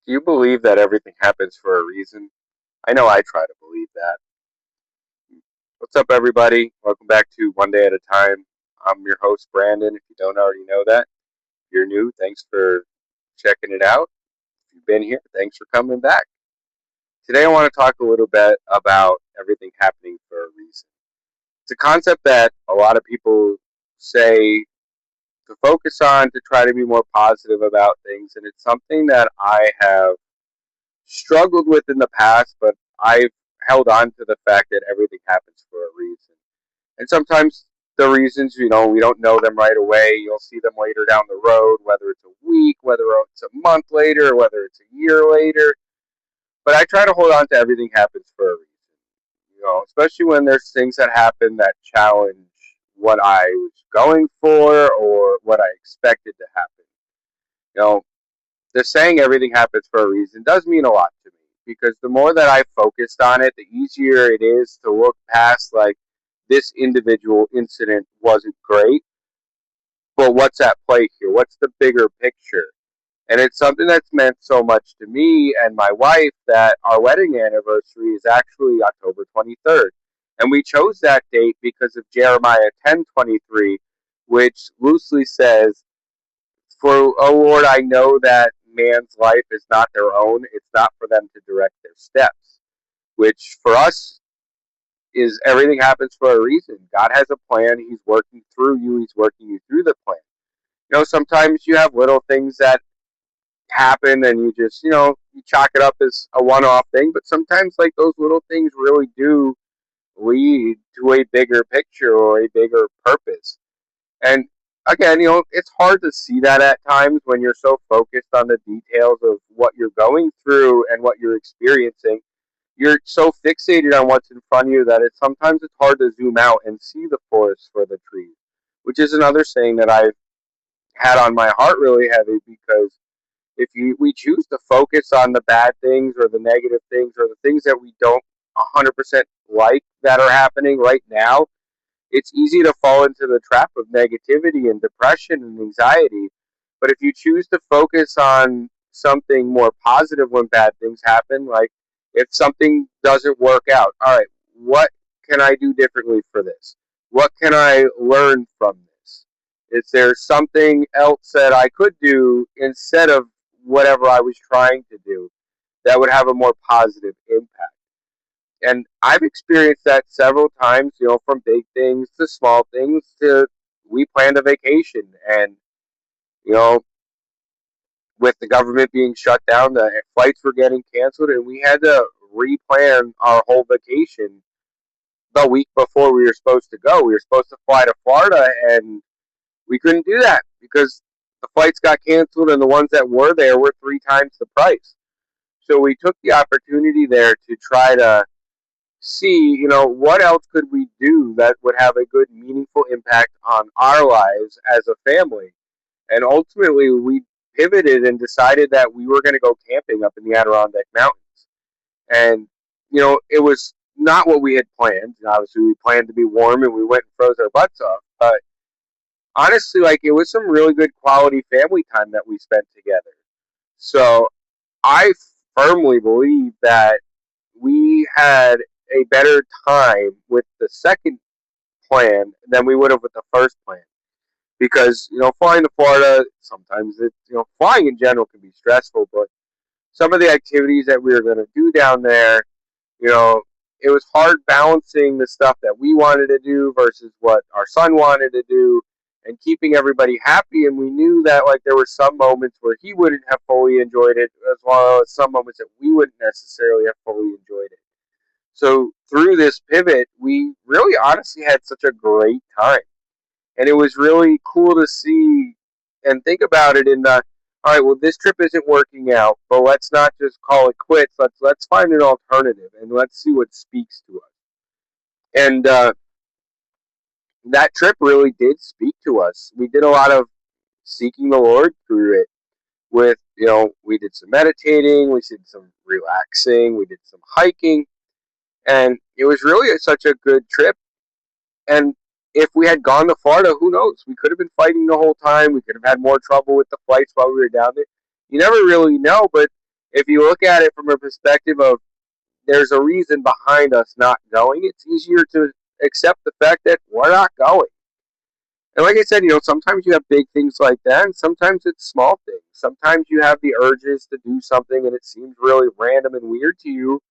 Do you believe that everything happens for a reason? I know I try to believe that. What's up, everybody? Welcome back to One Day at a Time. I'm your host, Brandon. If you don't already know that, if you're new, thanks for checking it out. If you've been here, thanks for coming back. Today, I want to talk a little bit about everything happening for a reason. It's a concept that a lot of people say to focus on to try to be more positive about things, and it's something that I have struggled with in the past, but I've held on to the fact that everything happens for a reason. And sometimes the reasons, we don't know them right away. You'll see them later down the road, whether it's a week, whether it's a month later, whether it's a year later. But I try to hold on to everything happens for a reason. Especially when there's things that happen that challenge what I was going for or what I expected to happen. You know, the saying everything happens for a reason does mean a lot to me because the more that I focused on it, the easier it is to look past like this individual incident wasn't great, but what's at play here? What's the bigger picture? And it's something that's meant so much to me and my wife that our wedding anniversary is actually October 23rd. And we chose that date because of Jeremiah 10:23, which loosely says, "For, oh Lord, I know that man's life is not their own. It's not for them to direct their steps." Which for us is everything happens for a reason. God has a plan. He's working through you. He's working you through the plan. Sometimes you have little things that happen and you just, you chalk it up as a one-off thing. But sometimes like those little things really do lead to a bigger picture or a bigger purpose. And again, it's hard to see that at times when you're so focused on the details of what you're going through and what you're experiencing. You're so fixated on what's in front of you that it's hard to zoom out and see the forest for the trees, which is another saying that I've had on my heart really heavy because if we choose to focus on the bad things or the negative things or the things that we don't 100% like that are happening right now, it's easy to fall into the trap of negativity and depression and anxiety. But if you choose to focus on something more positive when bad things happen, like if something doesn't work out, all right, what can I do differently for this? What can I learn from this? Is there something else that I could do instead of whatever I was trying to do that would have a more positive impact? And I've experienced that several times, from big things to small things to we planned a vacation and, you know, with the government being shut down, the flights were getting canceled and we had to replan our whole vacation the week before we were supposed to go. We were supposed to fly to Florida and we couldn't do that because the flights got canceled and the ones that were there were three times the price. So we took the opportunity there to try to see, what else could we do that would have a good, meaningful impact on our lives as a family. And ultimately, we pivoted and decided that we were going to go camping up in the Adirondack Mountains. And, it was not what we had planned. Obviously, we planned to be warm and we went and froze our butts off. But honestly, like, it was some really good quality family time that we spent together. So I firmly believe that we had a better time with the second plan than we would have with the first plan. Because, flying to Florida, sometimes flying in general can be stressful, but some of the activities that we were going to do down there, you know, it was hard balancing the stuff that we wanted to do versus what our son wanted to do and keeping everybody happy. And we knew that, like, there were some moments where he wouldn't have fully enjoyed it, as well as some moments that we wouldn't necessarily have fully enjoyed it. So through this pivot, we really honestly had such a great time. And it was really cool to see and think about it in the, all right, well, this trip isn't working out, but let's not just call it quits. Let's find an alternative and let's see what speaks to us. And that trip really did speak to us. We did a lot of seeking the Lord through it. With, we did some meditating, we did some relaxing, we did some hiking, and it was really such a good trip. And if we had gone to Florida, who knows? We could have been fighting the whole time. We could have had more trouble with the flights while we were down there. You never really know, but if you look at it from a perspective of there's a reason behind us not going, it's easier to accept the fact that we're not going. And like I said, sometimes you have big things like that, and sometimes it's small things. Sometimes you have the urges to do something, and it seems really random and weird to you,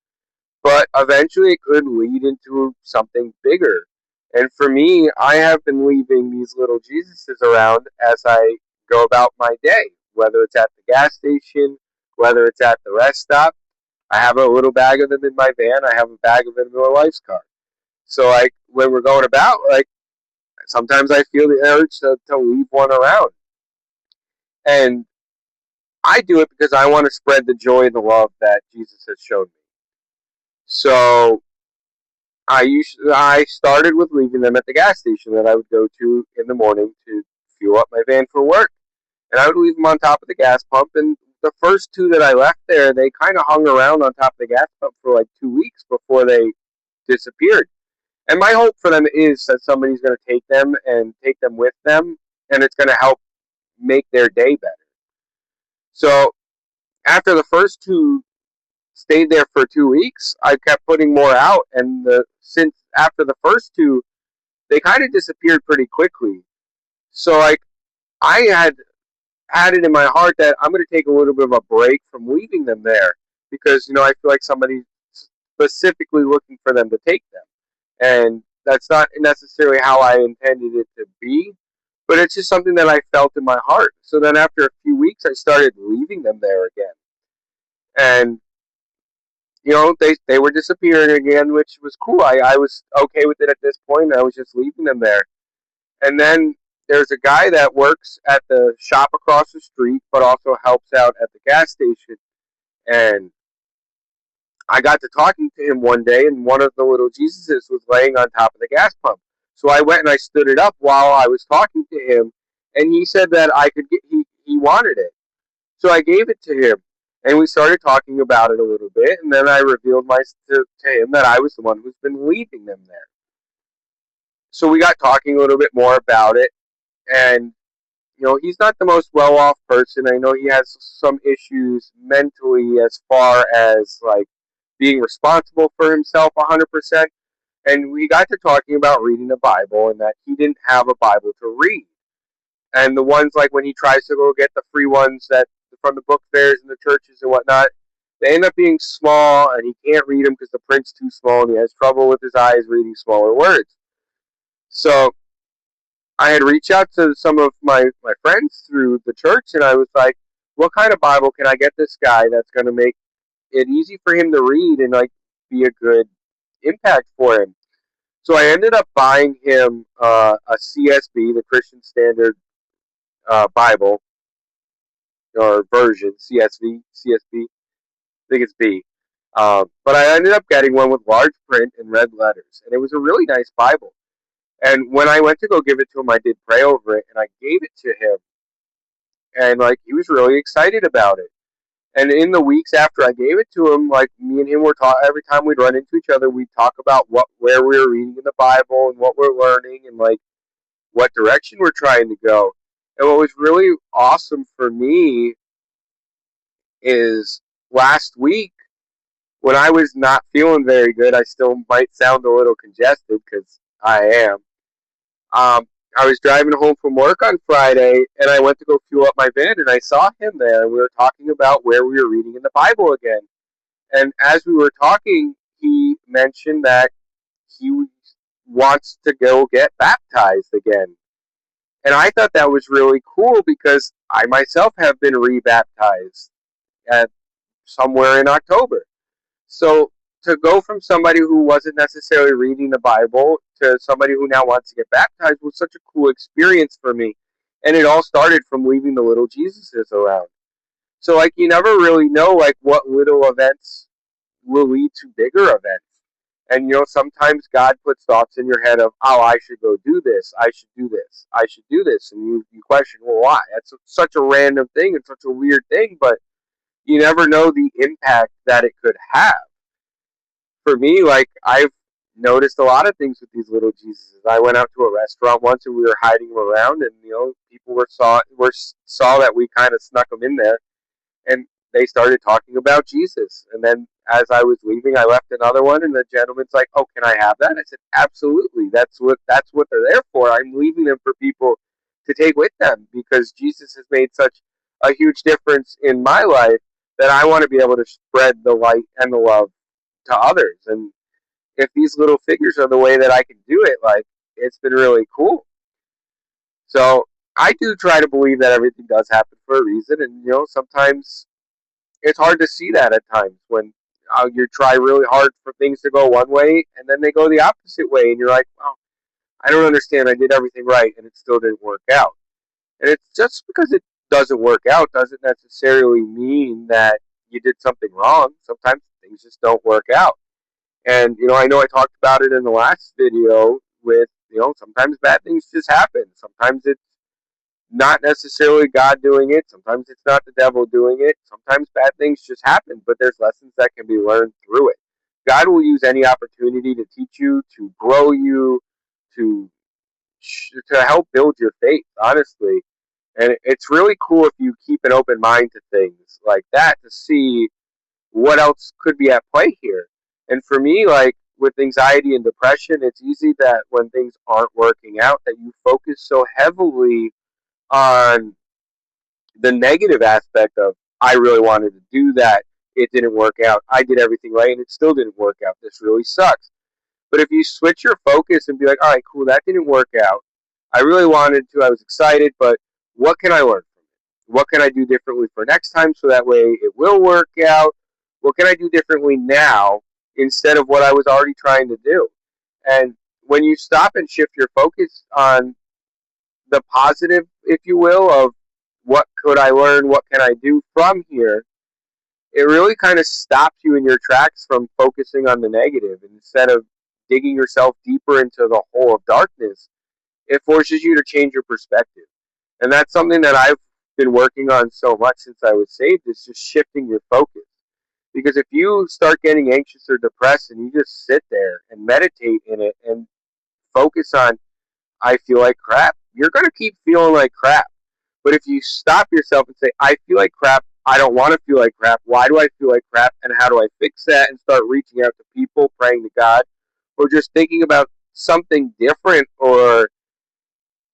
but eventually it could lead into something bigger. And for me, I have been leaving these little Jesuses around as I go about my day, whether it's at the gas station, whether it's at the rest stop. I have a little bag of them in my van. I have a bag of them in my wife's car. So, like, when we're going about, like, sometimes I feel the urge to leave one around. And I do it because I want to spread the joy and the love that Jesus has shown me. So, I started with leaving them at the gas station that I would go to in the morning to fuel up my van for work. And I would leave them on top of the gas pump. And the first two that I left there, they kind of hung around on top of the gas pump for like 2 weeks before they disappeared. And my hope for them is that somebody's going to take them and take them with them, and it's going to help make their day better. So after the first two stayed there for 2 weeks, I kept putting more out, and since after the first two, they kind of disappeared pretty quickly. So like I had it in my heart that I'm going to take a little bit of a break from leaving them there because I feel like somebody's specifically looking for them to take them, and that's not necessarily how I intended it to be, but it's just something that I felt in my heart. So then after a few weeks, I started leaving them there again, and they were disappearing again, which was cool. I was okay with it at this point. I was just leaving them there. And then there's a guy that works at the shop across the street, but also helps out at the gas station. And I got to talking to him one day, and one of the little Jesuses was laying on top of the gas pump. So I went and I stood it up while I was talking to him, and he said that I could get. He wanted it, so I gave it to him, and we started talking about it a little bit, and then I revealed to him that I was the one who's been leaving them there. So we got talking a little bit more about it, and he's not the most well off person. I know he has some issues mentally as far as like being responsible for himself 100%. And we got to talking about reading the Bible and that he didn't have a Bible to read. And the ones like when he tries to go get the free ones that from the book fairs and the churches and whatnot, they end up being small and he can't read them because the print's too small and he has trouble with his eyes reading smaller words. So I had reached out to some of my friends through the church, and I was like, what kind of Bible can I get this guy that's going to make it easy for him to read and like be a good impact for him? So I ended up buying him a CSB, the Christian Standard Bible or version, CSB. I think it's B. But I ended up getting one with large print and red letters, and it was a really nice Bible. And when I went to go give it to him, I did pray over it, and I gave it to him, and like he was really excited about it. And in the weeks after I gave it to him, like me and him were talk every time we'd run into each other, we'd talk about where we were reading in the Bible and what we're learning and like what direction we're trying to go. And what was really awesome for me is last week when I was not feeling very good, I still might sound a little congested because I am. I was driving home from work on Friday, and I went to go fuel up my van, and I saw him there. And we were talking about where we were reading in the Bible again. And as we were talking, he mentioned that he wants to go get baptized again. And I thought that was really cool because I myself have been rebaptized at somewhere in October. So to go from somebody who wasn't necessarily reading the Bible to somebody who now wants to get baptized was such a cool experience for me. And it all started from leaving the little Jesuses around. So like you never really know like what little events will lead to bigger events. And sometimes God puts thoughts in your head of, oh, I should go do this, I should do this, I should do this, and you question, well, why? That's such a random thing and such a weird thing, but you never know the impact that it could have. For me, like I've noticed a lot of things with these little Jesuses. I went out to a restaurant once and we were hiding them around, and people saw that we kind of snuck them in there, and they started talking about Jesus. And then as I was leaving, I left another one, and the gentleman's like, "Oh, can I have that?" I said, "Absolutely. That's what they're there for. I'm leaving them for people to take with them because Jesus has made such a huge difference in my life that I want to be able to spread the light and the love to others. And if these little figures are the way that I can do it, like, it's been really cool." So I do try to believe that everything does happen for a reason, and sometimes it's hard to see that at times when you try really hard for things to go one way and then they go the opposite way, and you're like, "Well, I don't understand. I did everything right and it still didn't work out." And it's just because it doesn't work out doesn't necessarily mean that you did something wrong. Sometimes things just don't work out. And I know I talked about it in the last video with sometimes bad things just happen. Sometimes it's not necessarily God doing it. Sometimes it's not the devil doing it. Sometimes bad things just happen, but there's lessons that can be learned through it. God will use any opportunity to teach you, to grow you, to to help build your faith, honestly. And it's really cool if you keep an open mind to things like that to see what else could be at play here. And for me, like with anxiety and depression, it's easy that when things aren't working out, that you focus so heavily on the negative aspect of, "I really wanted to do that. It didn't work out. I did everything right and it still didn't work out. This really sucks." But if you switch your focus and be like, "All right, cool, that didn't work out. I really wanted to. I was excited, but what can I learn from it? What can I do differently for next time so that way it will work out? What can I do differently now instead of what I was already trying to do?" And when you stop and shift your focus on the positive, if you will, of what could I learn, what can I do from here, it really kind of stops you in your tracks from focusing on the negative. And instead of digging yourself deeper into the hole of darkness, it forces you to change your perspective. And that's something that I've been working on so much since I was saved, is just shifting your focus. Because if you start getting anxious or depressed and you just sit there and meditate in it and focus on, "I feel like crap," you're going to keep feeling like crap. But if you stop yourself and say, "I feel like crap. I don't want to feel like crap. Why do I feel like crap? And how do I fix that?" And start reaching out to people, praying to God, or just thinking about something different or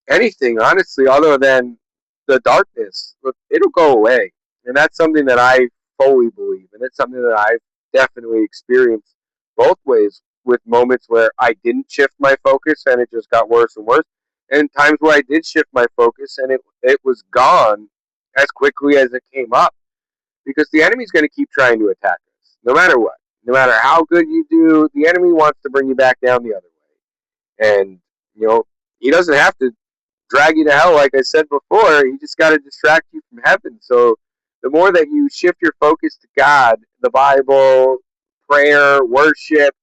anything, honestly, other than the darkness, it'll go away. And that's something that I fully believe. And it's something that I've definitely experienced both ways, with moments where I didn't shift my focus and it just got worse and worse, and times where I did shift my focus and it was gone as quickly as it came up. Because the enemy's going to keep trying to attack us, no matter what. No matter how good you do, the enemy wants to bring you back down the other way. And, he doesn't have to drag you to hell, like I said before. He just got to distract you from heaven. So the more that you shift your focus to God, the Bible, prayer, worship,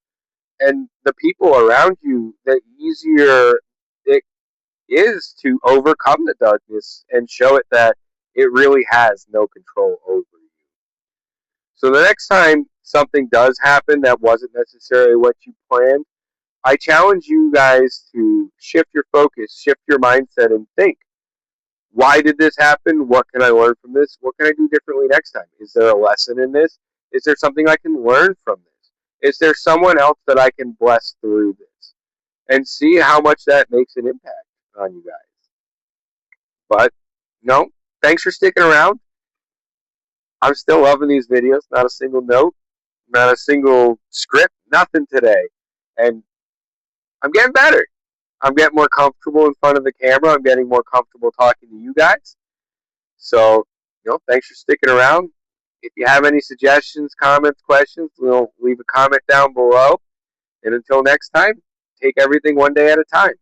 and the people around you, the easier it is to overcome the darkness and show it that it really has no control over you. So the next time something does happen that wasn't necessarily what you planned, I challenge you guys to shift your focus, shift your mindset, and think, why did this happen? What can I learn from this? What can I do differently next time? Is there a lesson in this? Is there something I can learn from this? Is there someone else that I can bless through this? And see how much that makes an impact on you guys. But no, thanks for sticking around. I'm still loving these videos. Not a single note, not a single script, nothing today. And I'm getting better. I'm getting more comfortable in front of the camera. I'm getting more comfortable talking to you guys. So, thanks for sticking around. If you have any suggestions, comments, questions, leave a comment down below. And until next time, take everything one day at a time.